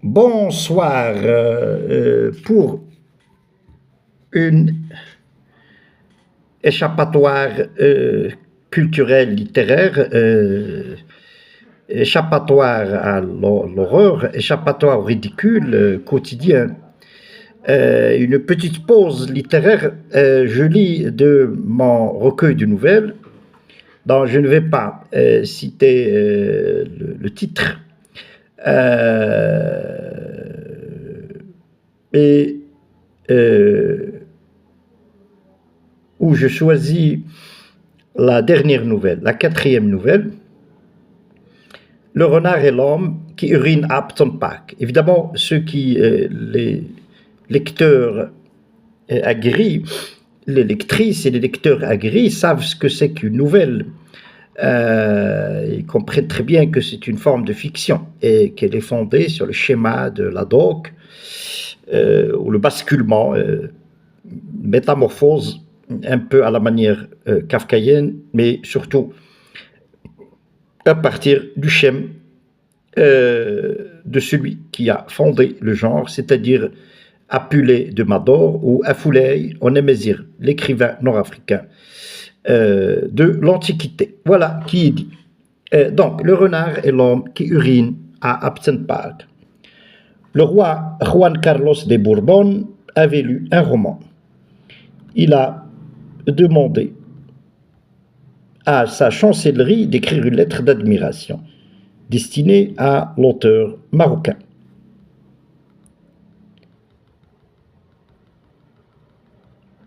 Bonsoir pour une échappatoire culturelle, littéraire, échappatoire à l'horreur, échappatoire au ridicule quotidien. Une petite pause littéraire, je lis de mon recueil de nouvelles, dont je ne vais pas citer le titre, et où je choisis la dernière nouvelle, la quatrième nouvelle, Le renard et l'homme qui urine à Upton Park. Évidemment, les lecteurs aguerris, les lectrices et les lecteurs aguerris savent ce que c'est qu'une nouvelle. Ils comprennent très bien que c'est une forme de fiction et qu'elle est fondée sur le schéma de l'Haddock, ou le basculement, métamorphose un peu à la manière kafkaïenne, mais surtout à partir du schéma de celui qui a fondé le genre, c'est-à-dire Apulé de Mador ou Afoulay Onemezir, l'écrivain nord-africain de l'Antiquité. Voilà qui est dit. Donc, le renard et l'homme qui urine à Upton Park. Le roi Juan Carlos de Bourbon avait lu un roman. Il a demandé à sa chancellerie d'écrire une lettre d'admiration destinée à l'auteur marocain.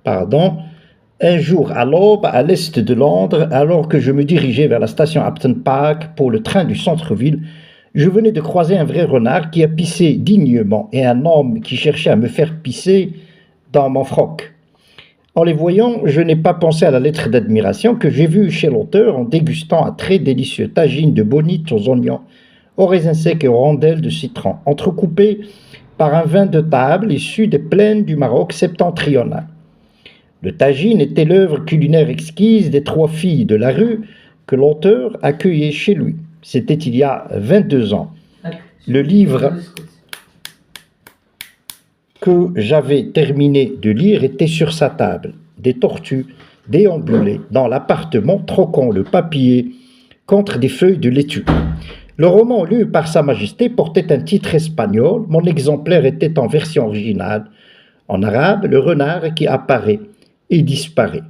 Un jour à l'aube, à l'est de Londres, alors que je me dirigeais vers la station Upton Park pour le train du centre-ville, je venais de croiser un vrai renard qui a pissé dignement et un homme qui cherchait à me faire pisser dans mon froc. En les voyant, je n'ai pas pensé à la lettre d'admiration que j'ai vue chez l'auteur en dégustant un très délicieux tagine de bonite aux oignons, aux raisins secs et aux rondelles de citron, entrecoupés par un vin de table issu des plaines du Maroc septentrional. Le tagine était l'œuvre culinaire exquise des 3 filles de la rue que l'auteur accueillait chez lui. C'était il y a 22 ans. Le livre que j'avais terminé de lire était sur sa table. Des tortues déambulaient dans l'appartement, troquant le papier contre des feuilles de laitue. Le roman lu par Sa Majesté portait un titre espagnol. Mon exemplaire était en version originale. En arabe, le renard qui apparaît et disparaît.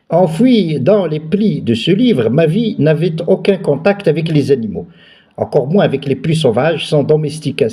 Enfoui dans les plis de ce livre, ma vie n'avait aucun contact avec les animaux, encore moins avec les plus sauvages sans domestication.